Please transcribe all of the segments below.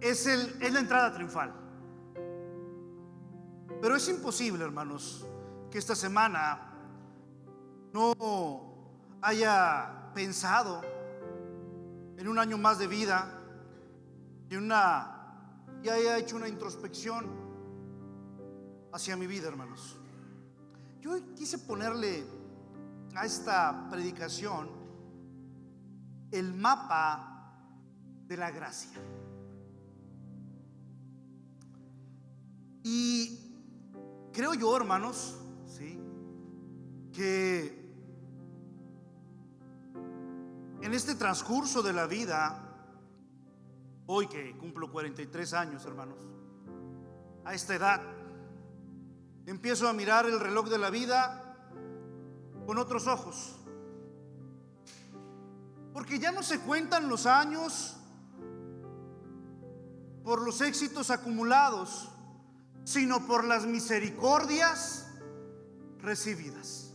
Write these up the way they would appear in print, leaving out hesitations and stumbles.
es la entrada triunfal. Pero es imposible, hermanos, que esta semana no haya pensado en un año más de vida y haya hecho una introspección hacia mi vida, hermanos. Yo quise ponerle a esta predicación el mapa de la gracia. Y creo yo, hermanos, ¿sí?, que en este transcurso de la vida, hoy que cumplo 43 años, hermanos, a esta edad, empiezo a mirar el reloj de la vida con otros ojos. Porque ya no se cuentan los años por los éxitos acumulados, sino por las misericordias recibidas.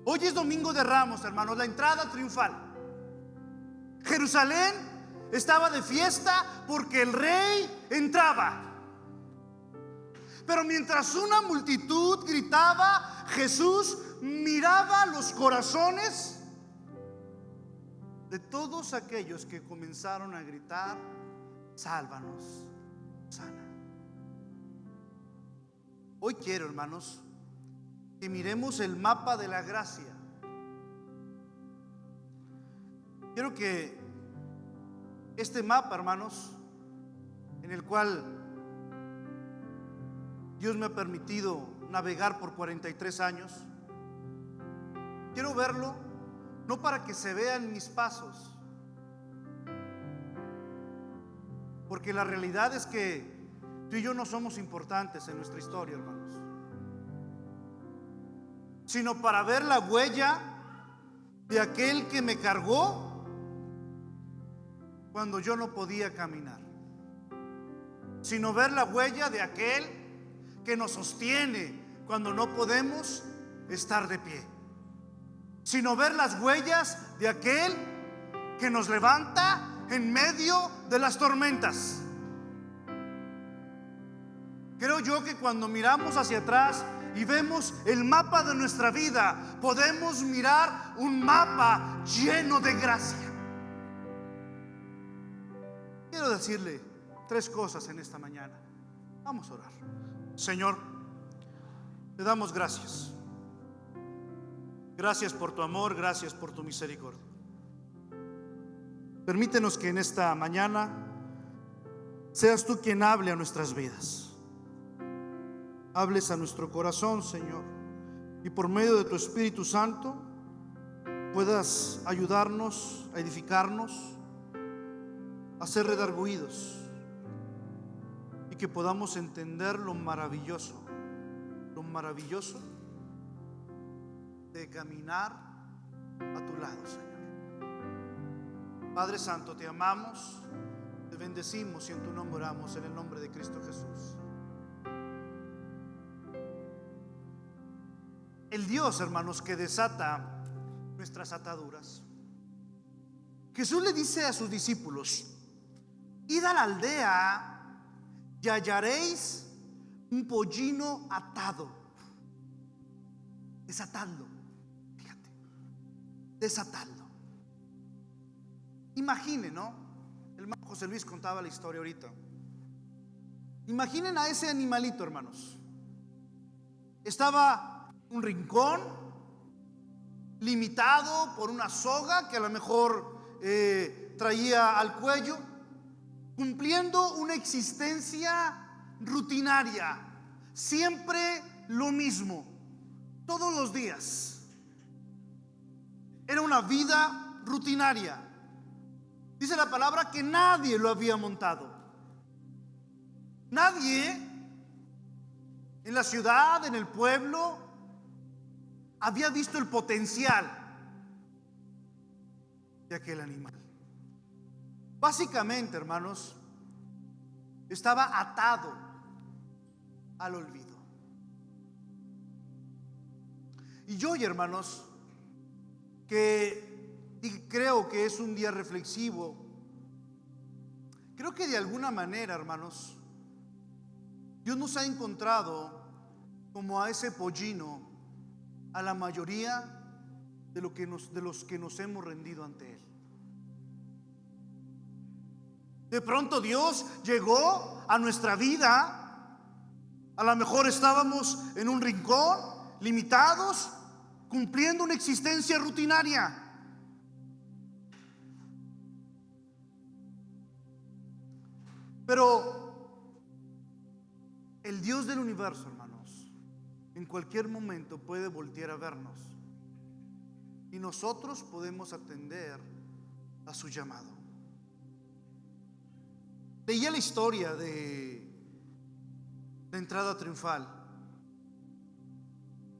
Hoy es Domingo de Ramos, hermanos, la entrada triunfal. Jerusalén estaba de fiesta porque el rey entraba. Pero mientras una multitud gritaba, Jesús miraba los corazones de todos aquellos que comenzaron a gritar: sálvanos, sana. Hoy quiero, hermanos, que miremos el mapa de la gracia. Quiero que este mapa, hermanos, en el cual Dios me ha permitido navegar por 43 años, quiero verlo no para que se vean mis pasos, porque la realidad es que tú y yo no somos importantes en nuestra historia, hermanos, sino para ver la huella de aquel que me cargó cuando yo no podía caminar, sino ver la huella de aquel que nos sostiene cuando no podemos estar de pie, sino ver las huellas de aquel que nos levanta en medio de las tormentas. Creo yo que cuando miramos hacia atrás y vemos el mapa de nuestra vida, podemos mirar un mapa lleno de gracia. Quiero decirle 3 cosas en esta mañana. Vamos a orar. Señor, te damos gracias. Gracias por tu amor, gracias por tu misericordia. Permítenos que en esta mañana seas tú quien hable a nuestras vidas. Hables a nuestro corazón, Señor, y por medio de tu Espíritu Santo puedas ayudarnos a edificarnos, a ser redargüidos, y que podamos entender lo maravilloso de caminar a tu lado, Señor. Padre Santo, te amamos, te bendecimos y en tu nombre oramos, en el nombre de Cristo Jesús. El Dios, hermanos, que desata nuestras ataduras. Jesús le dice a sus discípulos: id a la aldea y hallaréis un pollino atado. Desatadlo. Fíjate, desatadlo. Imaginen, ¿no? El hermano José Luis contaba la historia ahorita. Imaginen a ese animalito, hermanos. Estaba en un rincón, limitado por una soga que a lo mejor traía al cuello, cumpliendo una existencia rutinaria, siempre lo mismo, todos los días. Era una vida rutinaria. Dice la palabra que nadie lo había montado. Nadie en la ciudad, en el pueblo, había visto el potencial de aquel animal. Básicamente, hermanos, estaba atado al olvido. Y hoy, hermanos, que creo que es un día reflexivo, creo que de alguna manera, hermanos, Dios nos ha encontrado como a ese pollino, a la mayoría de los que nos hemos rendido ante Él. De pronto Dios llegó a nuestra vida. A lo mejor estábamos en un rincón, limitados, cumpliendo una existencia rutinaria. Pero el Dios del universo, hermanos, en cualquier momento puede voltear a vernos y nosotros podemos atender a su llamado. Leía la historia de entrada triunfal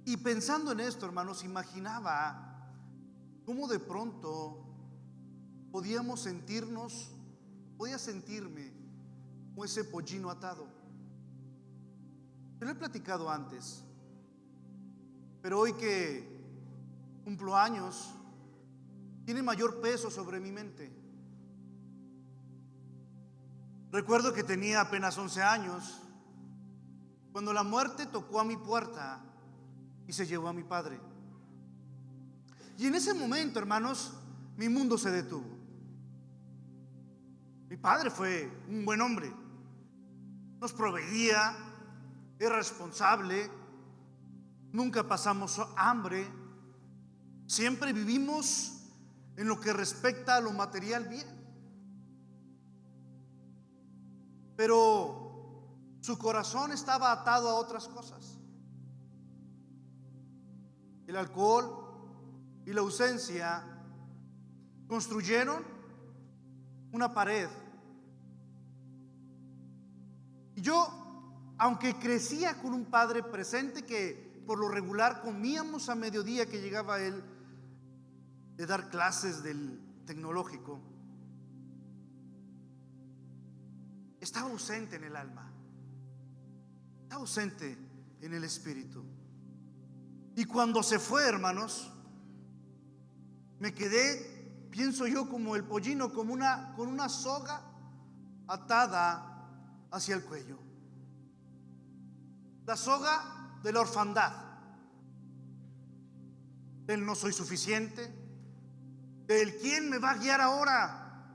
y pensando en esto, hermanos, imaginaba cómo de pronto podía sentirme como ese pollino atado. Te lo he platicado antes, pero hoy que cumplo años, tiene mayor peso sobre mi mente. Recuerdo que tenía apenas 11 años cuando la muerte tocó a mi puerta y se llevó a mi padre. Y en ese momento, hermanos, mi mundo se detuvo. Mi padre fue un buen hombre, nos proveía, era responsable, nunca pasamos hambre, siempre vivimos en lo que respecta a lo material bien. Pero su corazón estaba atado a otras cosas. El alcohol y la ausencia construyeron una pared. Y yo, aunque crecía con un padre presente, que por lo regular comíamos a mediodía que llegaba él de dar clases del tecnológico, estaba ausente en el alma, estaba ausente en el espíritu. Y cuando se fue, hermanos, me quedé, pienso yo, como el pollino, con una soga atada hacia el cuello. La soga de la orfandad, del no soy suficiente, del quién me va a guiar ahora,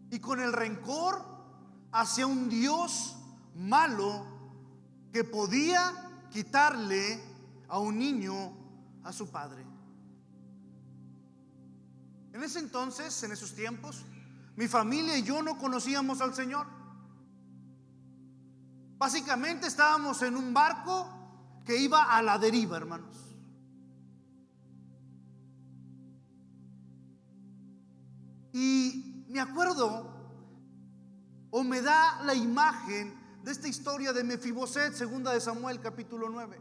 y con el rencor hacia un Dios malo que podía quitarle a un niño a su padre. En ese entonces, en esos tiempos, mi familia y yo no conocíamos al Señor. Básicamente estábamos en un barco que iba a la deriva, hermanos. Y me acuerdo, o me da la imagen de esta historia de Mefiboset, segunda de Samuel, capítulo 9.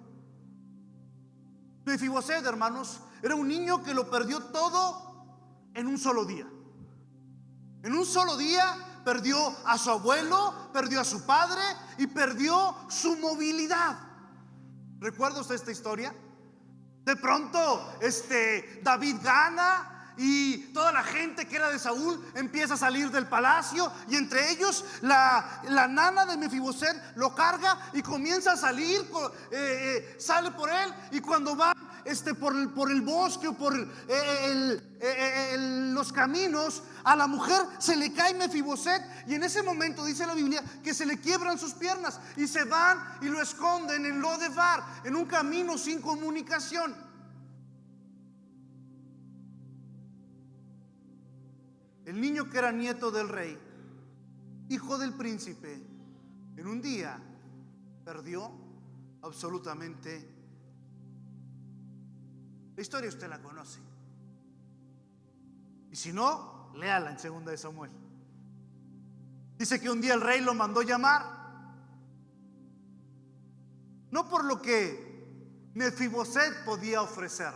Mefiboset, hermanos, era un niño que lo perdió todo en un solo día. En un solo día perdió a su abuelo, perdió a su padre y perdió su movilidad. ¿Recuerda usted esta historia? De pronto David gana y toda la gente que era de Saúl empieza a salir del palacio, y entre ellos la nana de Mefiboset lo carga y comienza a salir, sale por él, y cuando va por el bosque o por los caminos, a la mujer se le cae Mefiboset, y en ese momento dice la Biblia que se le quiebran sus piernas y se van y lo esconden en Lodebar, en un camino sin comunicación. El niño que era nieto del rey, hijo del príncipe, en un día perdió absolutamente. La historia usted la conoce, y si no, léala en segunda de Samuel. Dice que un día el rey lo mandó llamar, no por lo que Mefiboset podía ofrecer,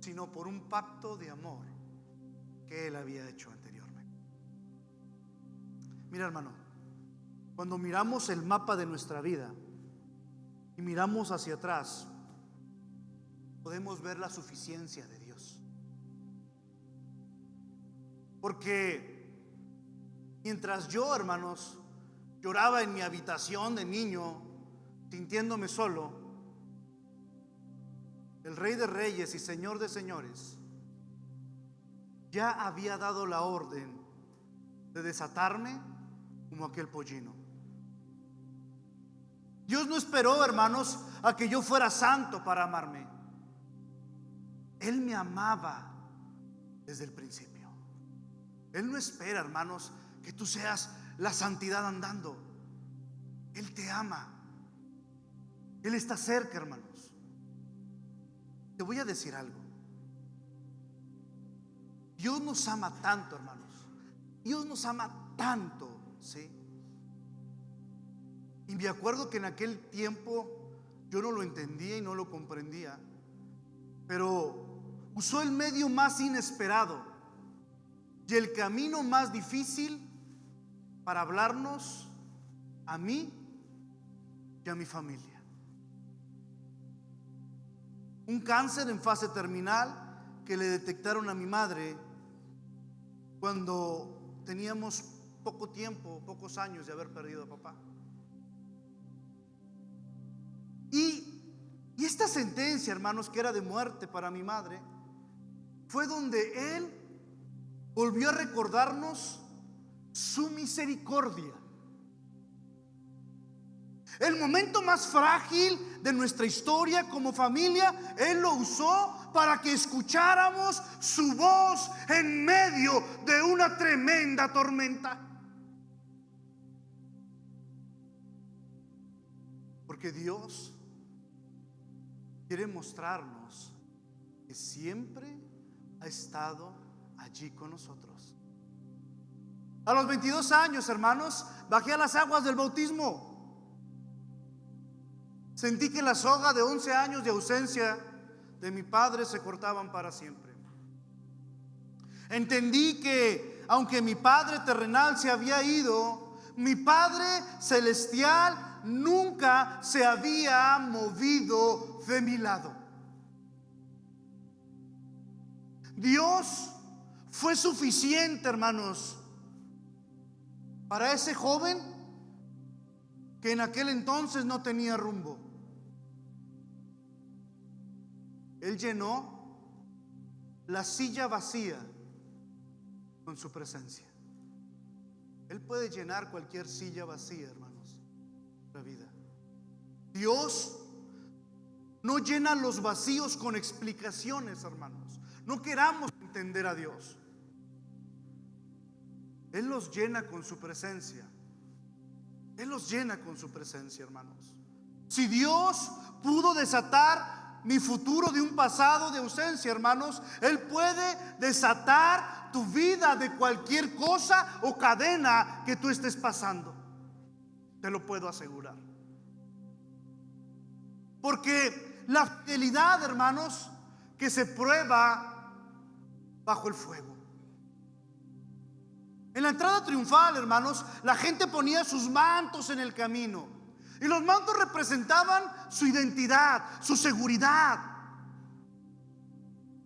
sino por un pacto de amor que él había hecho anteriormente. Mira, hermano, cuando miramos el mapa de nuestra vida y miramos hacia atrás, podemos ver la suficiencia de Dios. Porque mientras yo, hermanos, lloraba en mi habitación de niño, sintiéndome solo, el Rey de Reyes y Señor de Señores ya había dado la orden de desatarme como aquel pollino. Dios no esperó, hermanos, a que yo fuera santo para amarme. Él me amaba desde el principio. Él no espera, hermanos, que tú seas la santidad andando. Él te ama. Él está cerca, hermanos. Te voy a decir algo. Dios nos ama tanto, hermanos. Dios nos ama tanto, ¿sí? Y me acuerdo que en aquel tiempo yo no lo entendía y no lo comprendía, pero usó el medio más inesperado y el camino más difícil para hablarnos a mí y a mi familia. Un cáncer en fase terminal que le detectaron a mi madre cuando teníamos poco tiempo, pocos años de haber perdido a papá. Y esta sentencia, hermanos, que era de muerte para mi madre, fue donde Él volvió a recordarnos su misericordia. El momento más frágil de nuestra historia como familia, Él lo usó para que escucháramos su voz en medio de una tremenda tormenta. Porque Dios quiere mostrarnos que siempre ha estado allí con nosotros. A los 22 años, hermanos, bajé a las aguas del bautismo. Sentí que la soga de 11 años de ausencia de mi padre se cortaban para siempre. Entendí que aunque mi padre terrenal se había ido, mi Padre celestial nunca se había movido de mi lado. Dios fue suficiente, hermanos, para ese joven que en aquel entonces no tenía rumbo. Él llenó la silla vacía con su presencia. Él puede llenar cualquier silla vacía, hermanos, la vida. Dios no llena los vacíos con explicaciones, hermanos. No queramos entender a Dios. Él los llena con su presencia. Él los llena con su presencia, hermanos. Si Dios pudo desatar mi futuro de un pasado de ausencia, hermanos, Él puede desatar tu vida de cualquier cosa o cadena que tú estés pasando. Te lo puedo asegurar. Porque la fidelidad, hermanos, que se prueba bajo el fuego. En la entrada triunfal, hermanos, la gente ponía sus mantos en el camino. Y los mantos representaban su identidad, su seguridad.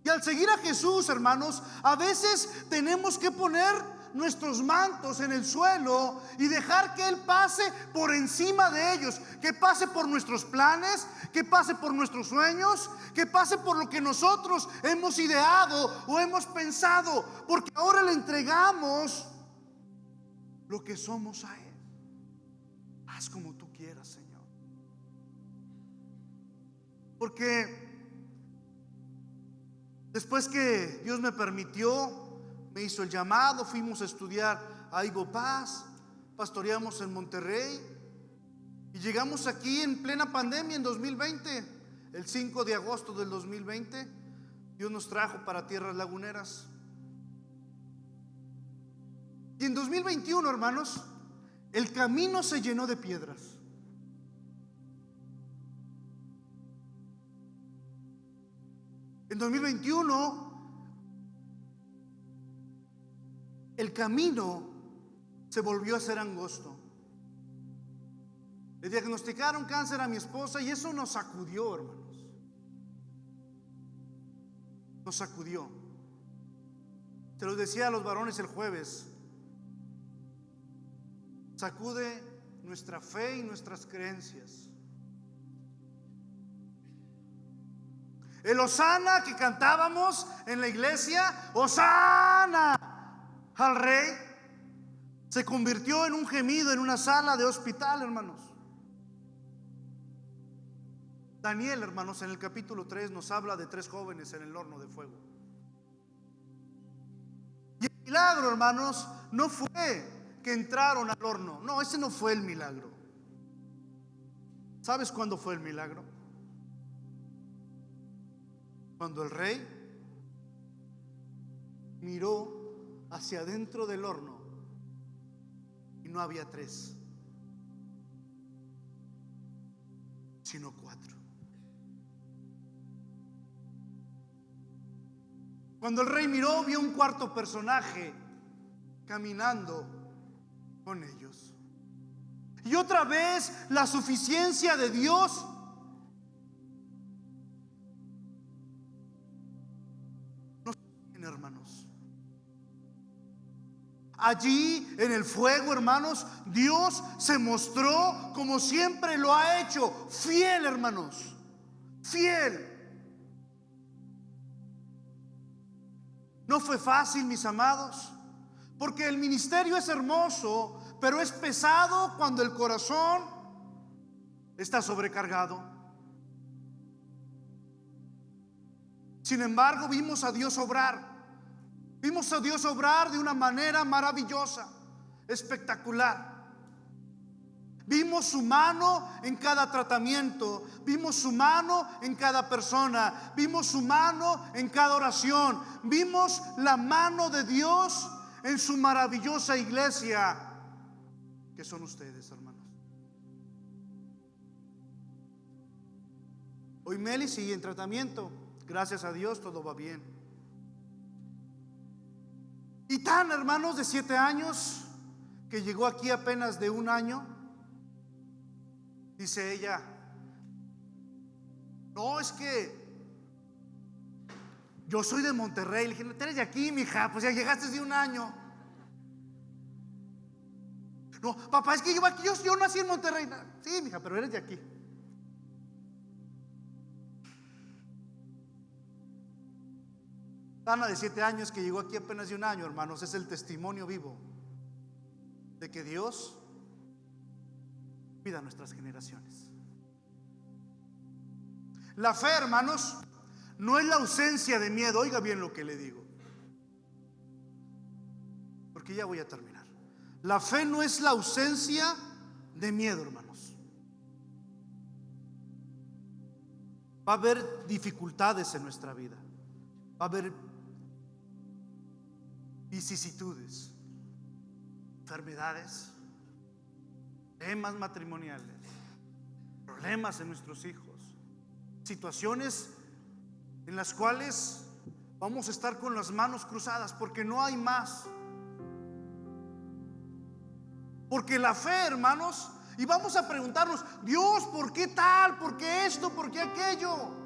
Y al seguir a Jesús, hermanos, a veces tenemos que poner nuestros mantos en el suelo y dejar que Él pase por encima de ellos, que pase por nuestros planes, que pase por nuestros sueños, que pase por lo que nosotros hemos ideado o hemos pensado, porque ahora le entregamos lo que somos a Él. Haz como tú quieras, Señor. Porque después que Dios me permitió, me hizo el llamado, fuimos a estudiar a Higo Paz, pastoreamos en Monterrey y llegamos aquí en plena pandemia en 2020, el 5 de agosto del 2020. Dios nos trajo para tierras laguneras. Y en 2021, hermanos, el camino se llenó de piedras. En 2021 el camino se volvió a ser angosto. Le diagnosticaron cáncer a mi esposa y eso nos sacudió, hermanos. Nos sacudió. Se los decía a los varones el jueves, sacude nuestra fe y nuestras creencias. El Hosana que cantábamos en la iglesia, Hosana al Rey, se convirtió en un gemido en una sala de hospital, hermanos. Daniel, hermanos, en el capítulo 3 nos habla de 3 jóvenes en el horno de fuego. Y el milagro, hermanos, no fue que entraron al horno. No, ese no fue el milagro. ¿Sabes cuándo fue el milagro? Cuando el rey miró hacia adentro del horno y no había 3, sino 4. Cuando el rey miró, vio un cuarto personaje caminando con ellos. Y otra vez la suficiencia de Dios nos tiene, hermanos. Allí en el fuego, hermanos, Dios se mostró como siempre lo ha hecho, fiel, hermanos, fiel. No fue fácil, mis amados, porque el ministerio es hermoso, pero es pesado cuando el corazón está sobrecargado. Sin embargo, vimos a Dios obrar. Vimos a Dios obrar de una manera maravillosa, espectacular. Vimos su mano en cada tratamiento, vimos su mano en cada persona, vimos su mano en cada oración, vimos la mano de Dios en su maravillosa iglesia, que son ustedes, hermanos. Hoy Meli sigue en tratamiento, gracias a Dios todo va bien. Y tan, hermanos, de 7 años, que llegó aquí apenas de 1 año. Dice ella, no, es que yo soy de Monterrey. Le dije, no, eres de aquí, mija, pues ya llegaste de 1 año. No, papá, es que yo nací en Monterrey. Sí, mija, pero eres de aquí. Ana de 7 años que llegó aquí apenas de 1 año, hermanos, es el testimonio vivo de que Dios cuida a nuestras generaciones. La fe, hermanos, no es la ausencia de miedo. Oiga bien lo que le digo, porque ya voy a terminar. La fe no es la ausencia de miedo, hermanos. Va a haber dificultades en nuestra vida, va a haber vicisitudes, enfermedades, problemas matrimoniales, problemas en nuestros hijos, situaciones en las cuales vamos a estar con las manos cruzadas porque no hay más. Porque la fe, hermanos, y vamos a preguntarnos, Dios, ¿por qué tal? ¿Por qué esto? ¿Por qué aquello?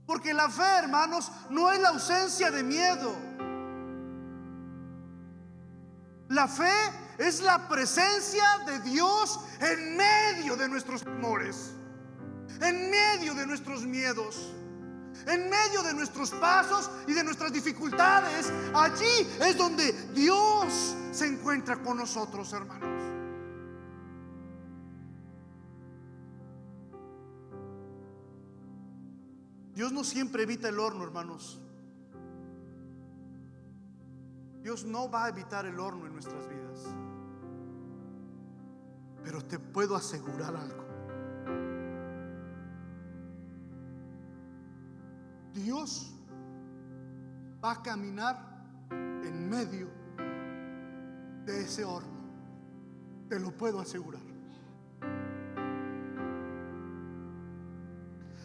Porque la fe, hermanos, no es la ausencia de miedo. La fe es la presencia de Dios en medio de nuestros temores, en medio de nuestros miedos, en medio de nuestros pasos y de nuestras dificultades. Allí es donde Dios se encuentra con nosotros, hermanos. Dios no siempre evita el horno, hermanos. Dios no va a evitar el horno en nuestras vidas. Pero te puedo asegurar algo. Dios va a caminar en medio de ese horno. Te lo puedo asegurar.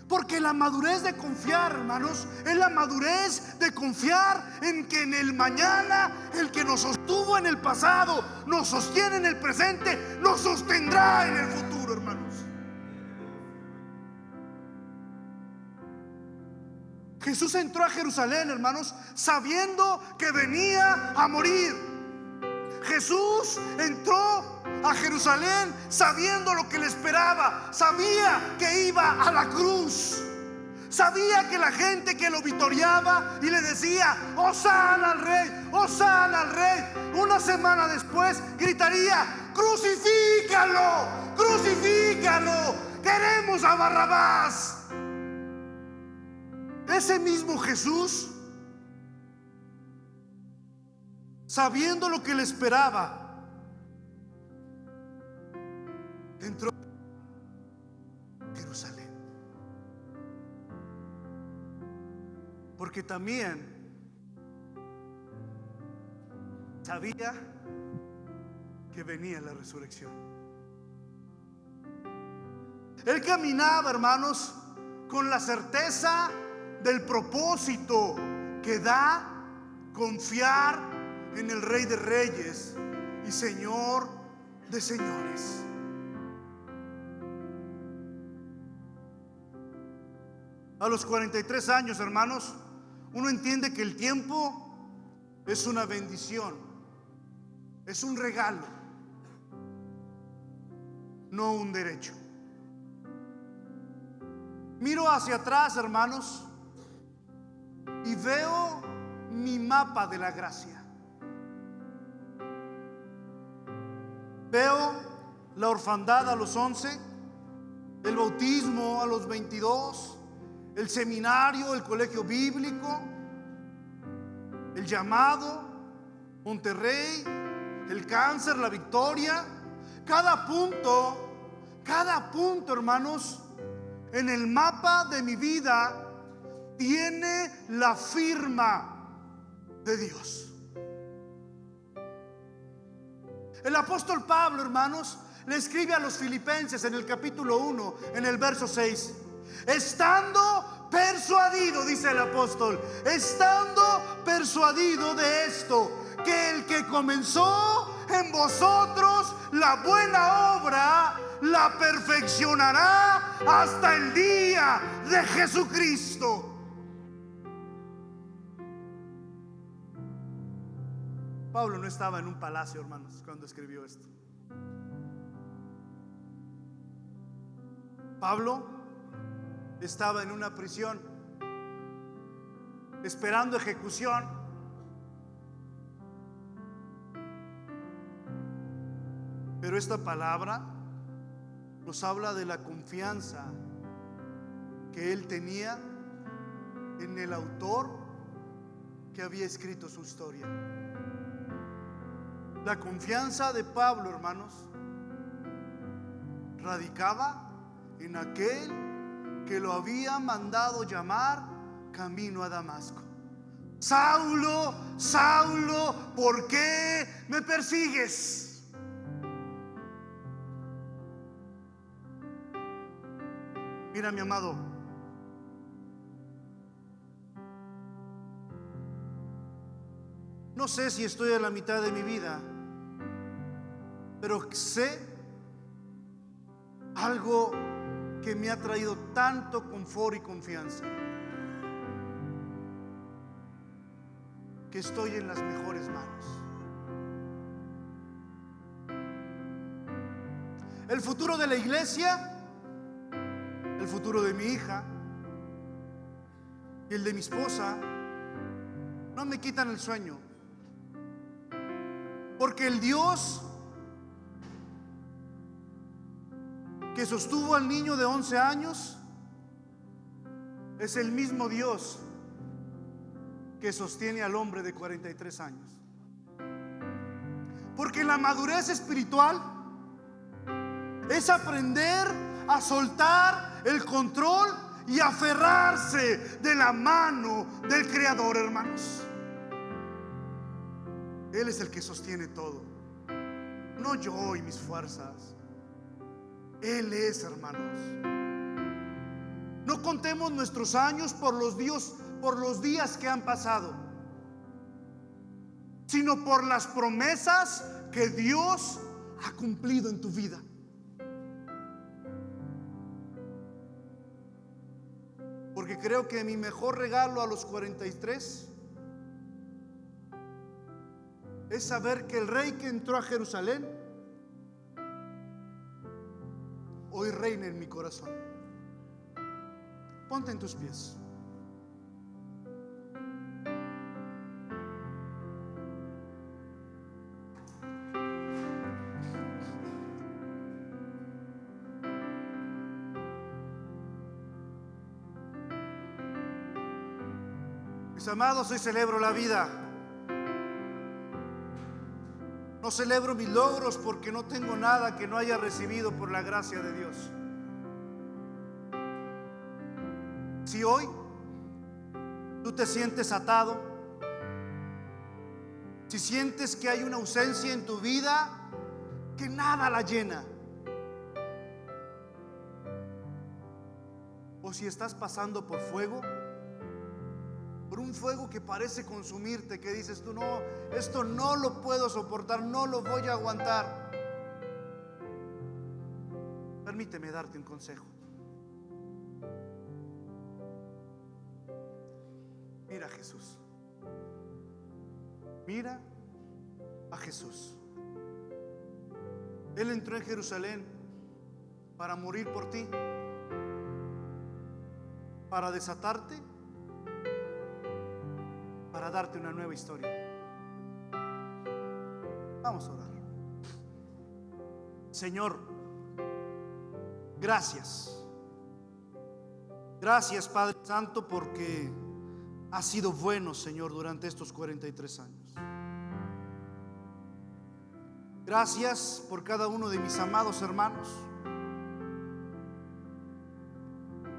Porque la madurez de confiar, hermanos, es la madurez de confiar en que en el mañana, el que nos sostuvo en el pasado, nos sostiene en el presente, nos sostendrá en el futuro, hermanos. Jesús entró a Jerusalén, hermanos, sabiendo que venía a morir. Jesús entró a Jerusalén sabiendo lo que le esperaba. Sabía que iba a la cruz. Sabía que la gente que lo vitoreaba y le decía: Hosana al rey, Hosana al rey, una semana después gritaría: crucifícalo, crucifícalo, queremos a Barrabás. Ese mismo Jesús, sabiendo lo que le esperaba, entró a Jerusalén. Porque también sabía que venía la resurrección. Él caminaba, hermanos, con la certeza del propósito que da confiar en el Rey de Reyes y Señor de Señores. A los 43 años, hermanos, uno entiende que el tiempo es una bendición, es un regalo, no un derecho. Miro hacia atrás, hermanos, y veo mi mapa de la gracia. Veo la orfandad a los 11, el bautismo a los 22, el seminario, el colegio bíblico, el llamado, Monterrey, el cáncer, la victoria. Cada punto, hermanos, en el mapa de mi vida tiene la firma de Dios. El apóstol Pablo, hermanos, le escribe a los filipenses en el capítulo 1, en el verso 6: estando persuadido, dice el apóstol, estando persuadido de esto, que el que comenzó en vosotros la buena obra la perfeccionará hasta el día de Jesucristo. Pablo no estaba en un palacio, hermanos, cuando escribió esto. Pablo estaba en una prisión esperando ejecución. Pero esta palabra nos habla de la confianza que él tenía en el autor que había escrito su historia. La confianza de Pablo, hermanos, radicaba en aquel que lo había mandado llamar camino a Damasco. Saulo, Saulo, ¿por qué me persigues? Mira, mi amado, no sé si estoy a la mitad de mi vida, pero sé algo que me ha traído tanto confort y confianza, que estoy en las mejores manos. El futuro de la iglesia, el futuro de mi hija y el de mi esposa no me quitan el sueño, porque el Dios que sostuvo al niño de 11 años es el mismo Dios que sostiene al hombre de 43 años. Porque la madurez espiritual es aprender a soltar el control y aferrarse de la mano del Creador, hermanos. Él es el que sostiene todo, no yo y mis fuerzas. Él es, hermanos. No contemos nuestros años por los días que han pasado, sino por las promesas que Dios ha cumplido en tu vida. Porque porque creo que mi mejor regalo a los 43 es saber que el rey que entró a Jerusalén hoy reina en mi corazón. Ponte en tus pies. Mis amados, hoy celebro la vida. No celebro mis logros porque no tengo nada que no haya recibido por la gracia de Dios. Si hoy tú te sientes atado, si sientes que hay una ausencia en tu vida, que nada la llena, o si estás pasando por fuego, por un fuego que parece consumirte, que dices tú, no, esto no lo puedo soportar, no lo voy a aguantar. Permíteme darte un consejo. Mira a Jesús. Mira a Jesús. Él entró en Jerusalén para morir por ti, para desatarte, para darte una nueva historia. Vamos a orar. Señor, gracias. Gracias, Padre Santo, porque has sido bueno, Señor, durante estos 43 años. Gracias por cada uno de mis amados hermanos.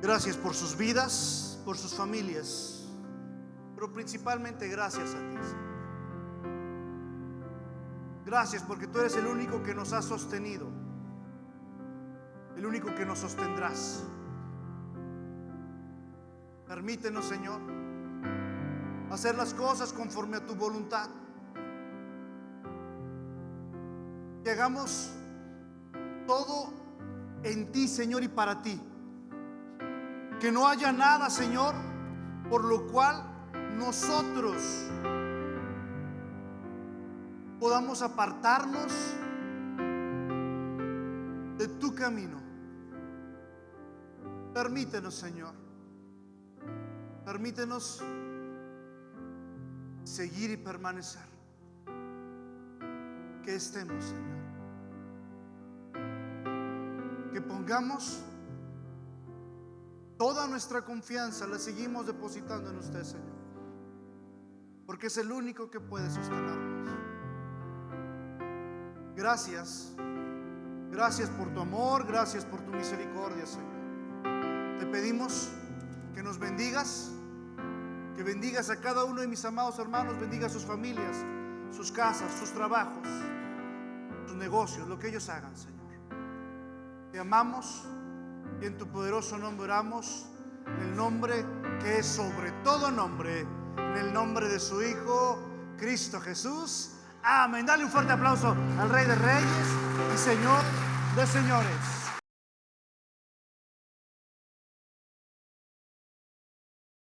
Gracias por sus vidas, por sus familias, pero principalmente gracias a ti, Señor. Gracias porque tú eres el único que nos has sostenido, el único que nos sostendrás. Permítenos, Señor, hacer las cosas conforme a tu voluntad. Que hagamos todo en ti, Señor, y para ti. Que no haya nada, Señor, por lo cual nosotros podamos apartarnos de tu camino. Permítenos, Señor, permítenos seguir y permanecer. Que estemos, Señor, que pongamos toda nuestra confianza, la seguimos depositando en usted, Señor, porque es el único que puede sostenernos. Gracias, gracias por tu amor, gracias por tu misericordia, Señor. Te pedimos que nos bendigas, que bendigas a cada uno de mis amados hermanos, bendiga a sus familias, sus casas, sus trabajos, sus negocios, lo que ellos hagan, Señor. Te amamos y en tu poderoso nombre oramos, en el nombre que es sobre todo nombre, en el nombre de su Hijo Cristo Jesús. Amén. Dale un fuerte aplauso al Rey de Reyes y Señor de Señores.